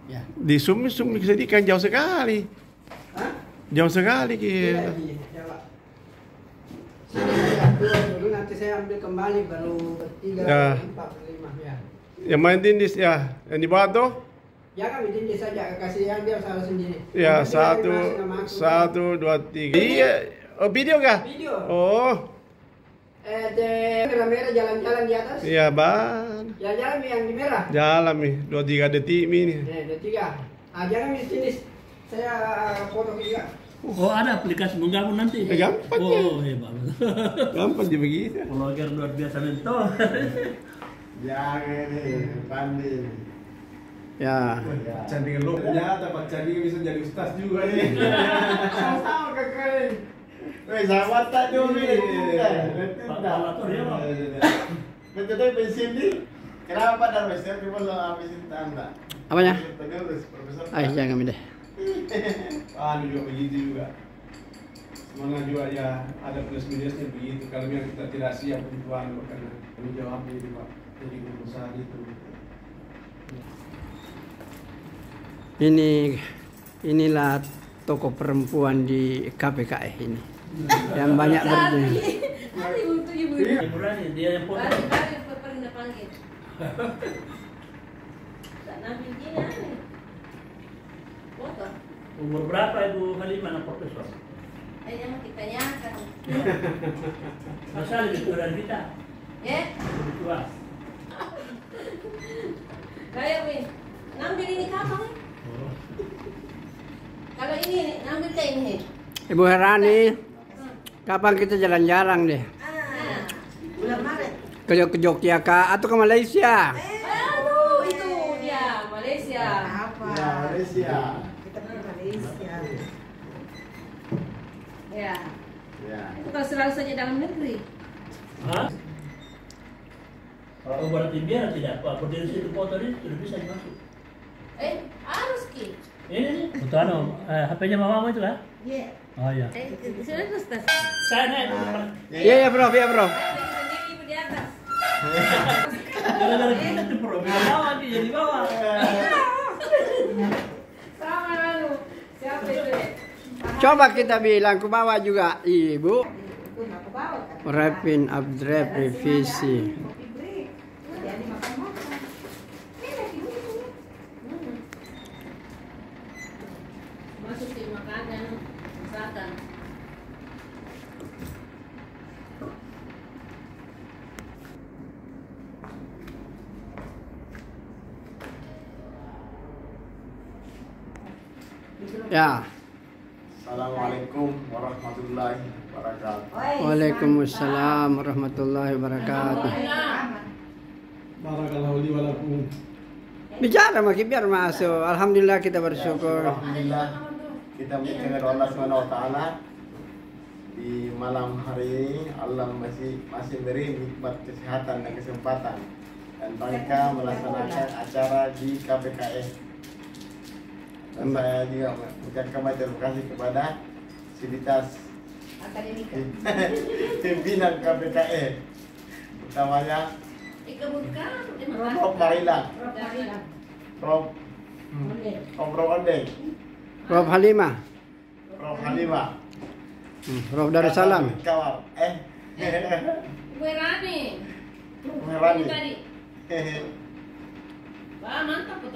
Ya. Di Sumi kan jauh sekali. Hah? Jauh sekali Iya, gitu. iya, Jawa. Sini saya ambil dulu, nanti saya ambil kembali baru 3, Ya. 4, 5 ya. Yang main tindis ya, yang di bawah tuh. Jangan bikin dia saja, kasih yang dia salah sendiri. Ya, Nanti dia satu, masuk nama aku. satu, dua, tiga. Iya, oh video kah? Video. Oh, Merah-merah jalan-jalan di atas. iya ban. Jalan-jalan yang di merah. Jalan nih, 2-3 detik ini. Ada 3. Jangan di sini. Saya foto juga. Oh, ada aplikasi menggabung nanti. Gampang ya. Oh, hebat. Gampang dia begitu. Vlogger luar biasa mentor. Jangan nih, pandai. Ya. Candingan lo ternyata Pak Candingan bisa jadi ustaz juga nih. Sama-sama kakak. Weh, sahabat tak dulu nih. Pak Alator ya, Pak. Betul pensiun nih. Kenapa dan Mister people lo habisin tanda? Apanya? Terus profesor. Jangan deh. Ah, juga begitu juga. Semangat juga ya, ada plus minusnya begitu. Kalau yang kita tidak siap untuk karena kami jawabnya itu Pak. Jadi berusaha itu. Inilah toko perempuan di KPKI ini yang banyak berdiri. Hari untuk ibu. Hiburannya dia yang foto. Bari pernah panggil. Tak nabi gini aneh. Foto. Umur berapa Ibu Halimah anak profesor? Yang kita tanyakan. Masa lebih tua dari kita? Ya, Lebih tua. kayak wih. Ngambil ini kapan? Oh. Kalau ini ngambil kayak ini. Ibu Herani, kapan kita jalan-jalan deh? Bulan Maret. Ke Yogyakarta atau ke Malaysia? Aduh, itu dia Malaysia. Ya, Malaysia. Kita pergi Malaysia. Ya, Ya. itu kalau selalu saja dalam negeri. Hah? Kalau berarti biar tidak Pak berdiri situ foto ini sudah bisa masuk. Harus ki. Ini nih. Foto anu, HP-nya mamamu itu kan? Iya. Oh iya. Sudah terus tas. Saya naik. Iya ya Prof, ya Prof. Sendiri ibu di atas. Gara-gara kita tuh program bawah dia jadi bawah. Sama lalu. Siapa itu deh? Coba kita bilang ke bawah juga, Ibu. Aku bawa kan. Rapin upgrade revisi. Jadi makan-makan. Masukin makanan, misalkan. Ya. Assalamualaikum warahmatullahi wabarakatuh. Waalaikumsalam warahmatullahi wabarakatuh. Barakallahu li wa lakum. Bicara makin biar masuk. Alhamdulillah kita bersyukur. Alhamdulillah kita mendengar Allah Subhanahu wa taala di malam hari ini Allah masih beri nikmat kesehatan dan kesempatan dan mereka melaksanakan acara di KPKS. Dan saya juga mengucapkan terima kasih kepada Sivitas pimpinan KPKS utamanya Prof. Marila, Prof. Ondeng, Prof Halimah, Prof. Halimah, Prof Darussalam. Kawal, Ibu Rani. Prof. Herani. Tadi. Wah, mantap betul.